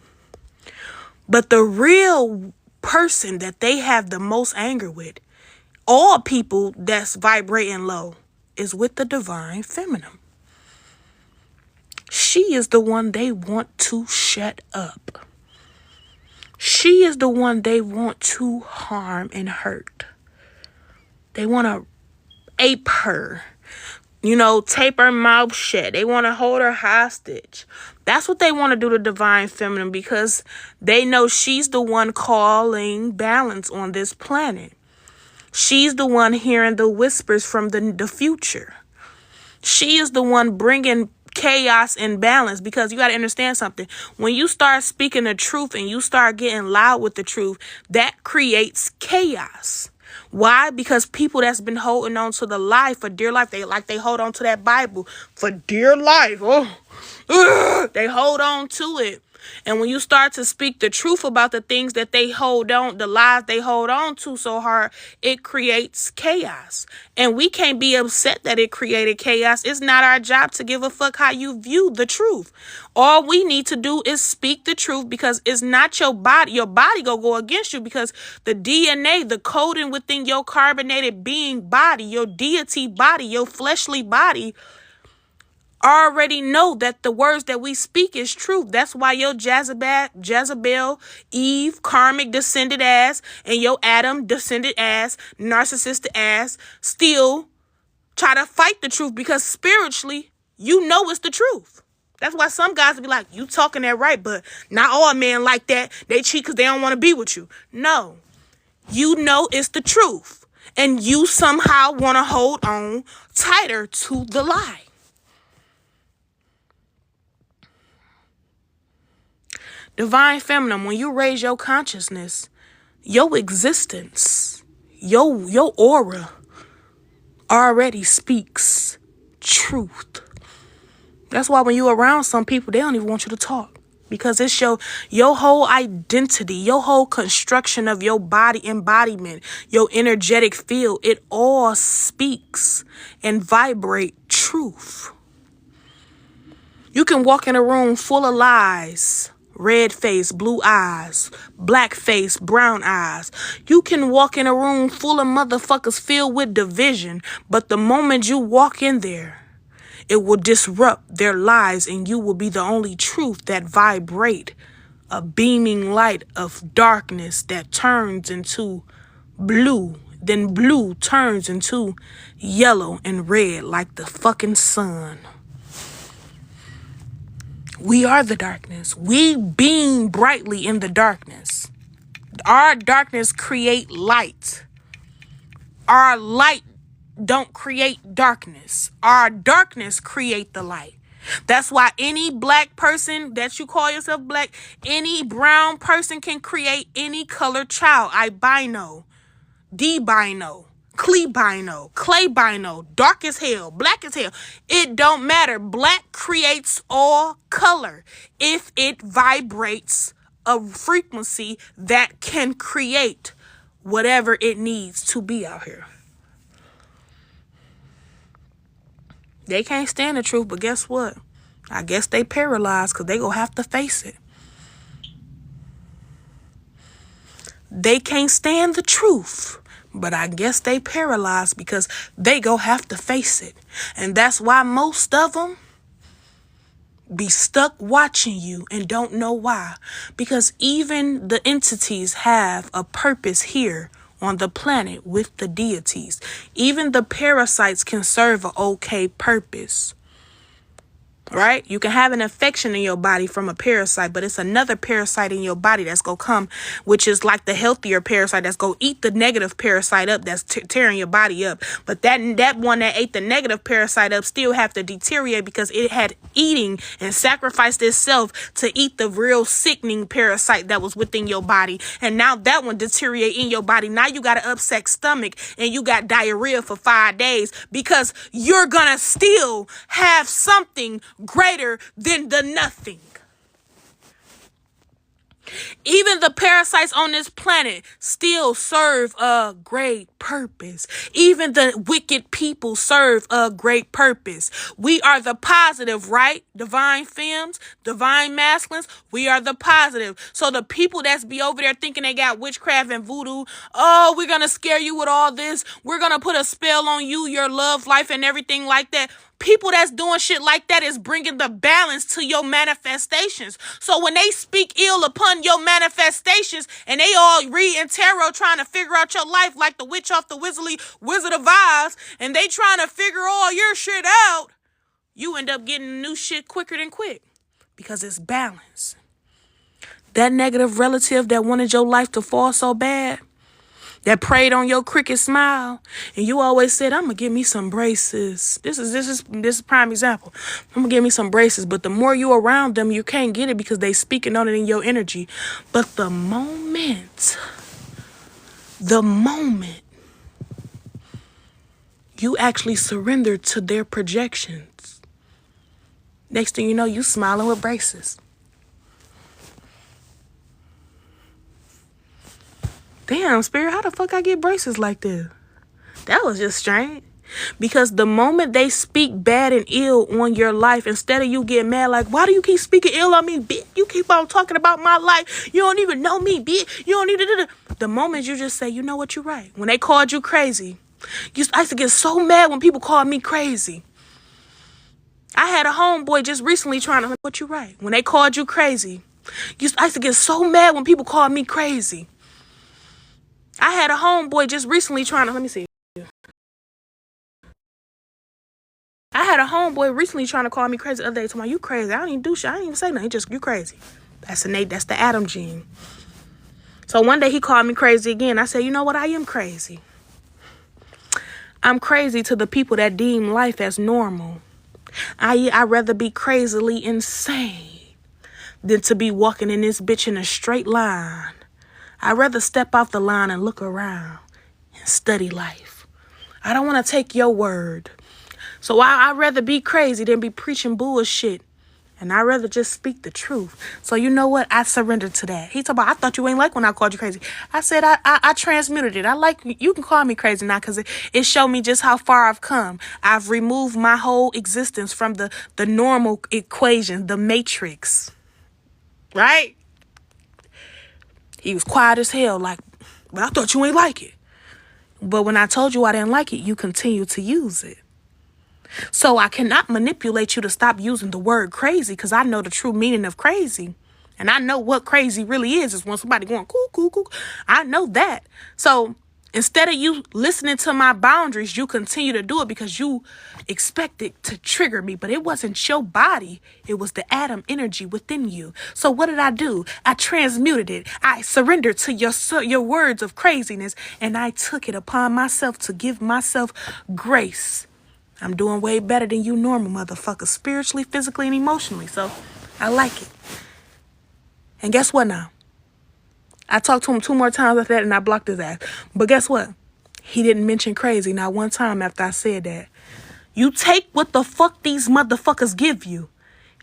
But the real person that they have the most anger with, all people that's vibrating low, is with the divine feminine. She is the one they want to shut up. She is the one they want to harm and hurt. They want to ape her. Tape her mouth shut. They want to hold her hostage. That's what they want to do to divine feminine, because they know she's the one calling balance on this planet. She's the one hearing the whispers from the future. She is the one bringing chaos and balance, because you got to understand something. When you start speaking the truth and you start getting loud with the truth, that creates chaos. Why? Because people that's been holding on to the lie for dear life, they hold on to that Bible for dear life. They hold on to it. And when you start to speak the truth about the things that they hold on, the lies they hold on to so hard, it creates chaos. And we can't be upset that it created chaos. It's not our job to give a fuck how you view the truth. All we need to do is speak the truth, because it's not your body. Your body go against you, because the DNA, the coding within your carbonated being body, your deity body, your fleshly body, already know that the words that we speak is truth. That's why your Jezebel, Eve, karmic descended ass, and your Adam descended ass, narcissistic ass, still try to fight the truth, because spiritually, you know it's the truth. That's why some guys will be like, you talking that right, but not all men like that. They cheat because they don't want to be with you. No, you know it's the truth. And you somehow want to hold on tighter to the lie. Divine feminine, when you raise your consciousness, your existence, your aura already speaks truth. That's why when you're around some people, they don't even want you to talk, because it's your whole identity, your whole construction of your body embodiment, your energetic field, it all speaks and vibrate truth. You can walk in a room full of lies. Red face, blue eyes, black face, brown eyes. You can walk in a room full of motherfuckers filled with division, but the moment you walk in there, it will disrupt their lives, and you will be the only truth that vibrate a beaming light of darkness that turns into blue. Then blue turns into yellow and red like the fucking sun. We are the darkness. We beam brightly in the darkness. Our darkness create light. Our light don't create darkness. Our darkness create the light. That's why any black person that you call yourself black, any brown person can create any colored child. Albino, debino, clebino, claybino, dark as hell, black as hell. It don't matter. Black creates all color if it vibrates a frequency that can create whatever it needs to be out here. They can't stand the truth, but guess what? I guess they paralyzed, because they gonna have to face it. They can't stand the truth, but I guess they paralyzed, because they go have to face it. And that's why most of them be stuck watching you and don't know why. Because even the entities have a purpose here on the planet with the deities. Even the parasites can serve an okay purpose. Right? You can have an infection in your body from a parasite, but it's another parasite in your body that's going to come, which is like the healthier parasite that's going to eat the negative parasite up, that's tearing your body up. But that one that ate the negative parasite up still have to deteriorate, because it had eating and sacrificed itself to eat the real sickening parasite that was within your body. And now that one deteriorate in your body. Now you got an upset stomach and you got diarrhea for 5 days, because you're going to still have something greater than the nothing. Even the parasites on this planet still serve a great purpose. Even the wicked people serve a great purpose. We are the positive, right? Divine femmes, divine masculines, we are the positive. So the people that's be over there thinking they got witchcraft and voodoo, oh, we're going to scare you with all this. We're going to put a spell on you, your love life and everything like that. People that's doing shit like that is bringing the balance to your manifestations. So when they speak ill upon your manifestations and they all read in tarot trying to figure out your life like the witch off the Wizard of Oz, and they trying to figure all your shit out, you end up getting new shit quicker than quick, because it's balance. That negative relative that wanted your life to fall so bad, that preyed on your cricket smile, and you always said, I'm gonna get me some braces. This is prime example. I'm gonna get me some braces. But the more you around them, you can't get it, because they speaking on it in your energy. But the moment you actually surrender to their projections, next thing you know, you smiling with braces. Damn, Spirit, how the fuck I get braces like this? That was just strange. Because the moment they speak bad and ill on your life, instead of you getting mad like, why do you keep speaking ill on me, bitch? You keep on talking about my life. You don't even know me, bitch. You don't need to. The moment you just say, you know what, you're right. When they called you crazy, I used to get so mad when people called me crazy. I had a homeboy just recently trying to, what you right. When they called you crazy, I used to get so mad when people called me crazy. I had a homeboy just recently trying to, let me see. I had a homeboy recently trying to call me crazy the other day. Told me, you crazy. I don't even do shit. I didn't even say nothing. Just, you crazy. That's the Adam gene. So one day he called me crazy again. I said, you know what? I am crazy. I'm crazy to the people that deem life as normal. I'd rather be crazily insane than to be walking in this bitch in a straight line. I'd rather step off the line and look around and study life. I don't want to take your word. So I'd rather be crazy than be preaching bullshit. And I'd rather just speak the truth. So you know what? I surrendered to that. He talking about, I thought you ain't like when I called you crazy. I said, I transmuted it. I like, you can call me crazy now because it showed me just how far I've come. I've removed my whole existence from the normal equation, the matrix. Right? He was quiet as hell, like, but I thought you ain't like it. But when I told you I didn't like it, you continue to use it. So I cannot manipulate you to stop using the word crazy because I know the true meaning of crazy. And I know what crazy really is when somebody going, cool, cool, cool. I know that. So instead of you listening to my boundaries, you continue to do it because you expect it to trigger me. But it wasn't your body. It was the Adam energy within you. So what did I do? I transmuted it. I surrendered to your words of craziness. And I took it upon myself to give myself grace. I'm doing way better than you normal motherfuckers, spiritually, physically, and emotionally. So I like it. And guess what now? I talked to him 2 more times after that and I blocked his ass. But guess what? He didn't mention crazy not one time after I said that. You take what the fuck these motherfuckers give you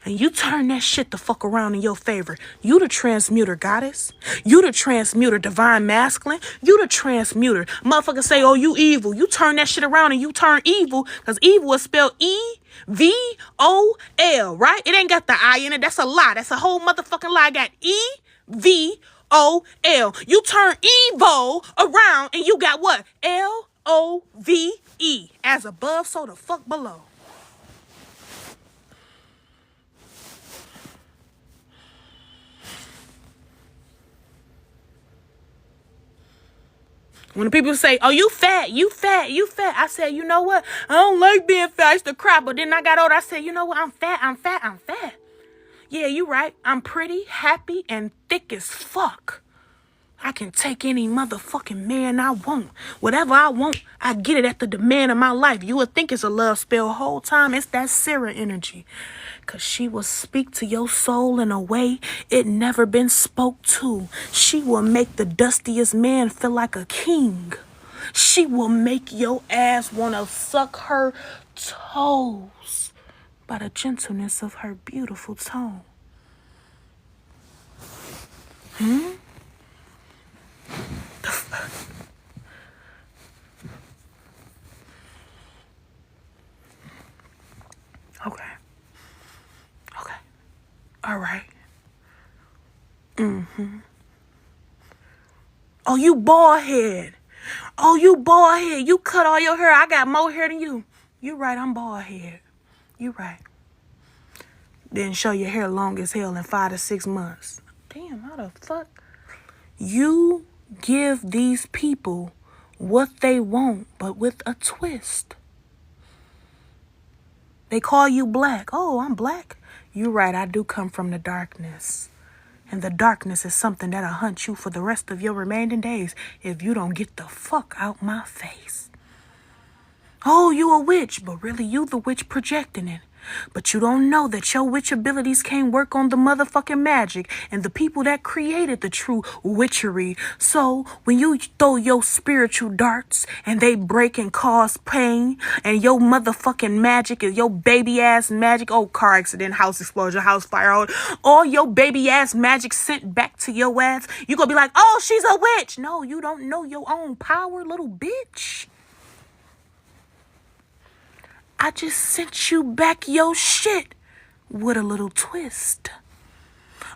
and you turn that shit the fuck around in your favor. You the transmuter goddess. You the transmuter divine masculine. You the transmuter. Motherfuckers say, oh, you evil. You turn that shit around and you turn evil because evil is spelled E-V-O-L, right? It ain't got the I in it. That's a lie. That's a whole motherfucking lie. I got E-V-O-L. You turn evil around and you got what? L-O-V-E. As above, so the fuck below. When people say, oh, you fat, I said, you know what? I don't like being fat. I used to cry, but then I got older. I said, you know what? I'm fat. Yeah, you right. I'm pretty, happy, and thick as fuck. I can take any motherfucking man I want. Whatever I want, I get it at the demand of my life. You would think it's a love spell the whole time. It's that Sarah energy. Because she will speak to your soul in a way it never been spoke to. She will make the dustiest man feel like a king. She will make your ass want to suck her toes by the gentleness of her beautiful tone. Okay. All right. Oh, you bald head. You cut all your hair. I got more hair than you. You right, I'm bald head. You right. Then show your hair long as hell in 5 to 6 months. Damn, how the fuck? You give these people what they want, but with a twist. They call you black. Oh, I'm black. You right, I do come from the darkness. And the darkness is something that'll hunt you for the rest of your remaining days if you don't get the fuck out my face. Oh, you a witch, but really you the witch projecting it. But you don't know that your witch abilities can't work on the motherfucking magic and the people that created the true witchery. So when you throw your spiritual darts and they break and cause pain and your motherfucking magic is your baby ass magic, oh, car accident, house explosion, house fire, all your baby ass magic sent back to your ass, you gonna be like, oh, she's a witch. No, you don't know your own power, little bitch. I just sent you back your shit with a little twist.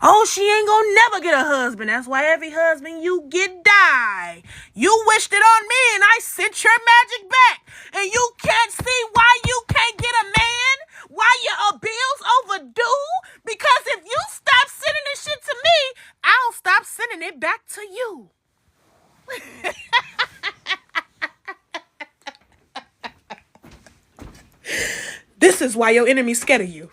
Oh, she ain't gonna never get a husband. That's why every husband you get die. You wished it on me and I sent your magic back. And you can't see why you can't get a man? Why your bills overdue? Because if you stop sending this shit to me, I'll stop sending it back to you. This is why your enemy's scared of you.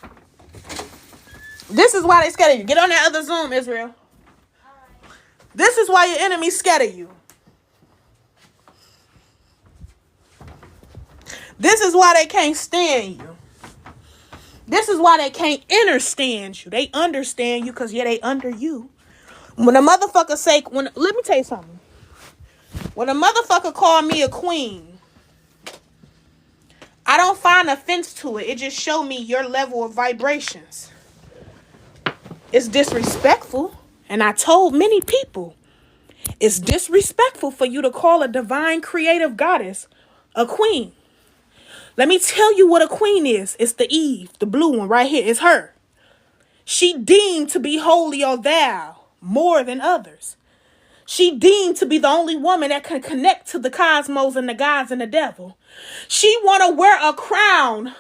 This is why they scared of you. Get on that other Zoom, Israel. This is why your enemy's scared of you. This is why they can't stand you. This is why they can't understand you. They understand you because, yeah, they under you. When a motherfucker say, let me tell you something. When a motherfucker call me a queen, I don't find offense to it. It just show me your level of vibrations. It's disrespectful. And I told many people, it's disrespectful for you to call a divine creative goddess a queen. Let me tell you what a queen is. It's the Eve, the blue one right here. It's her. She deemed to be holy or thou more than others. She deemed to be the only woman that can connect to the cosmos and the gods and the devil. She want to wear a crown,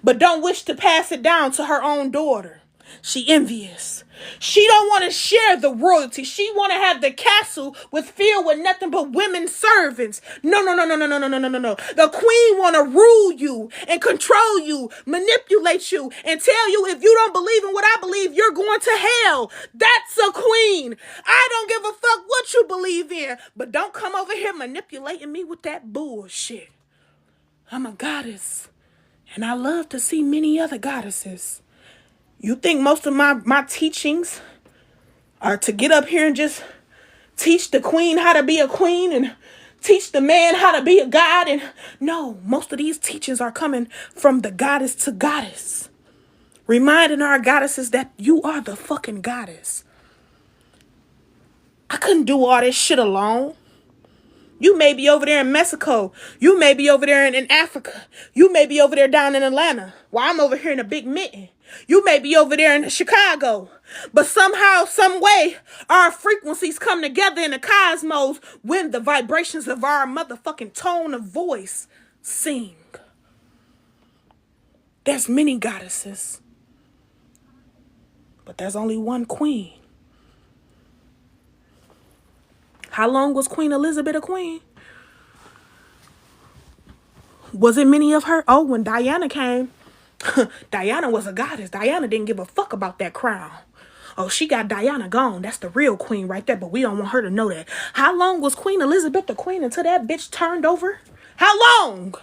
but don't wish to pass it down to her own daughter. She envious. She don't want to share the royalty. She want to have the castle filled with nothing but women servants. No. The queen want to rule you and control you, manipulate you, and tell you if you don't believe in what I believe, you're going to hell. That's a queen. I don't give a fuck what you believe in, but don't come over here manipulating me with that bullshit. I'm a goddess, and I love to see many other goddesses. You think most of my teachings are to get up here and just teach the queen how to be a queen and teach the man how to be a god? And no, most of these teachings are coming from the goddess to goddess, reminding our goddesses that you are the fucking goddess. I couldn't do all this shit alone. You may be over there in Mexico. You may be over there in Africa. You may be over there down in Atlanta, while I'm over here in a big mitten. You may be over there in Chicago. But somehow, some way, our frequencies come together in the cosmos when the vibrations of our motherfucking tone of voice sing. There's many goddesses, but there's only one queen. How long was Queen Elizabeth a queen? Was it many of her? Oh, when Diana came, Diana was a goddess. Diana didn't give a fuck about that crown. Oh, she got Diana gone. That's the real queen right there, but we don't want her to know that. How long was Queen Elizabeth the queen until that bitch turned over? How long?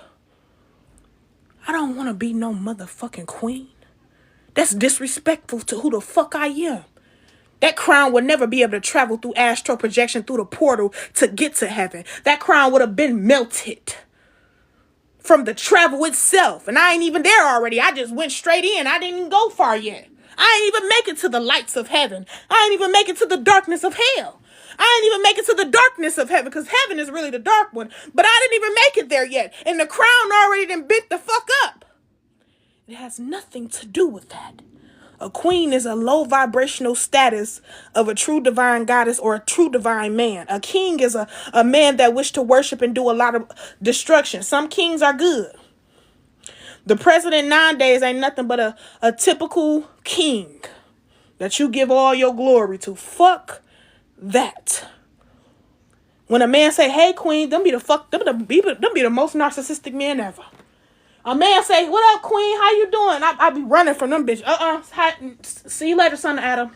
I don't want to be no motherfucking queen. That's disrespectful to who the fuck I am. That crown would never be able to travel through astral projection through the portal to get to heaven. That crown would have been melted from the travel itself. And I ain't even there already. I just went straight in. I didn't even go far yet. I ain't even make it to the lights of heaven. I ain't even make it to the darkness of hell. I ain't even make it to the darkness of heaven, because heaven is really the dark one. But I didn't even make it there yet. And the crown already done bent the fuck up. It has nothing to do with that. A queen is a low vibrational status of a true divine goddess or a true divine man. A king is a man that wish to worship and do a lot of destruction. Some kings are good. The president nowadays ain't nothing but a typical king that you give all your glory to. Fuck that. When a man say, hey, queen, them be the most narcissistic men ever. A man say, what up, queen? How you doing? I be running from them bitch. See you later, son of Adam.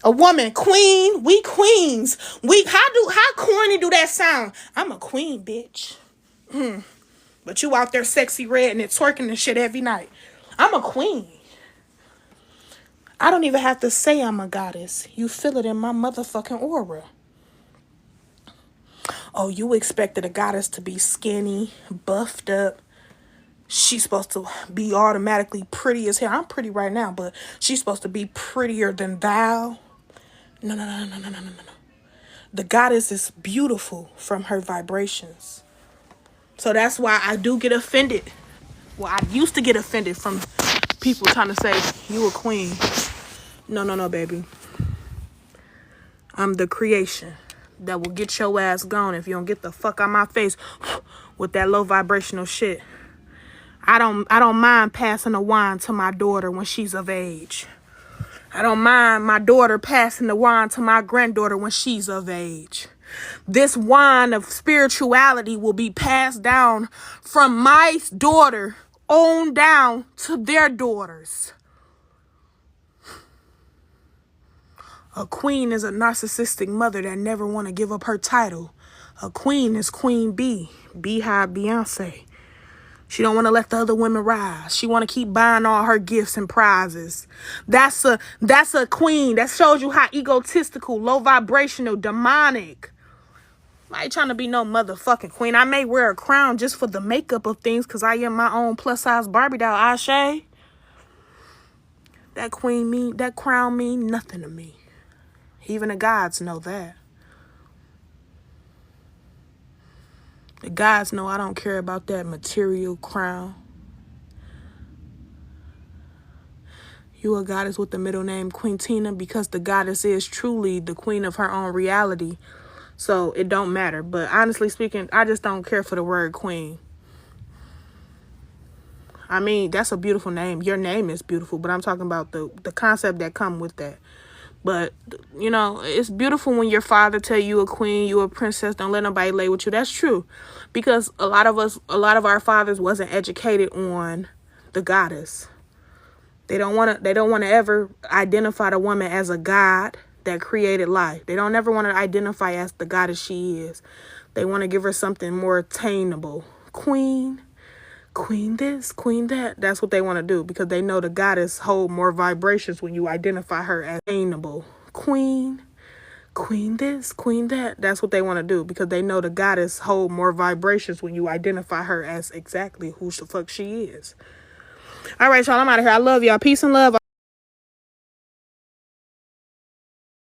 A woman, queen, we queens. How corny do that sound? I'm a queen, bitch. But you out there sexy red and twerking and shit every night. I'm a queen. I don't even have to say I'm a goddess. You feel it in my motherfucking aura. Oh, you expected a goddess to be skinny, buffed up. She's supposed to be automatically pretty as hell. I'm pretty right now, but she's supposed to be prettier than thou. No, no, no, no, no, no, no, no. The goddess is beautiful from her vibrations. So that's why I do get offended. Well, I used to get offended from people trying to say, you a queen. No, no, no, baby. I'm the creation that will get your ass gone if you don't get the fuck out my face with that low vibrational shit. I don't mind passing the wine to my daughter when she's of age. I don't mind my daughter passing the wine to my granddaughter when she's of age. This wine of spirituality will be passed down from my daughter on down to their daughters. A queen is a narcissistic mother that never want to give up her title. A queen is Queen Bee, Beehive Beyonce. She don't want to let the other women rise. She want to keep buying all her gifts and prizes. That's a queen. That shows you how egotistical, low vibrational, demonic. I ain't trying to be no motherfucking queen. I may wear a crown just for the makeup of things because I am my own plus size Barbie doll, Ashe. That crown mean nothing to me. Even the gods know that. The gods know I don't care about that material crown. You a goddess with the middle name Quintina because the goddess is truly the queen of her own reality. So it don't matter. But honestly speaking, I just don't care for the word queen. I mean, that's a beautiful name. Your name is beautiful, but I'm talking about the concept that come with that. But, you know, it's beautiful when your father tell you a queen, you a princess, don't let nobody lay with you. That's true. Because a lot of our fathers wasn't educated on the goddess. They don't want to ever identify the woman as a god that created life. They don't ever want to identify as the goddess she is. They want to give her something more attainable. Queen this, queen that. That's what they want to do because they know the goddess hold more vibrations when you identify her as attainable. Queen this, queen that. That's what they want to do because they know the goddess hold more vibrations when you identify her as exactly who the fuck she is. All right, y'all, I'm out of here. I love y'all. Peace and love.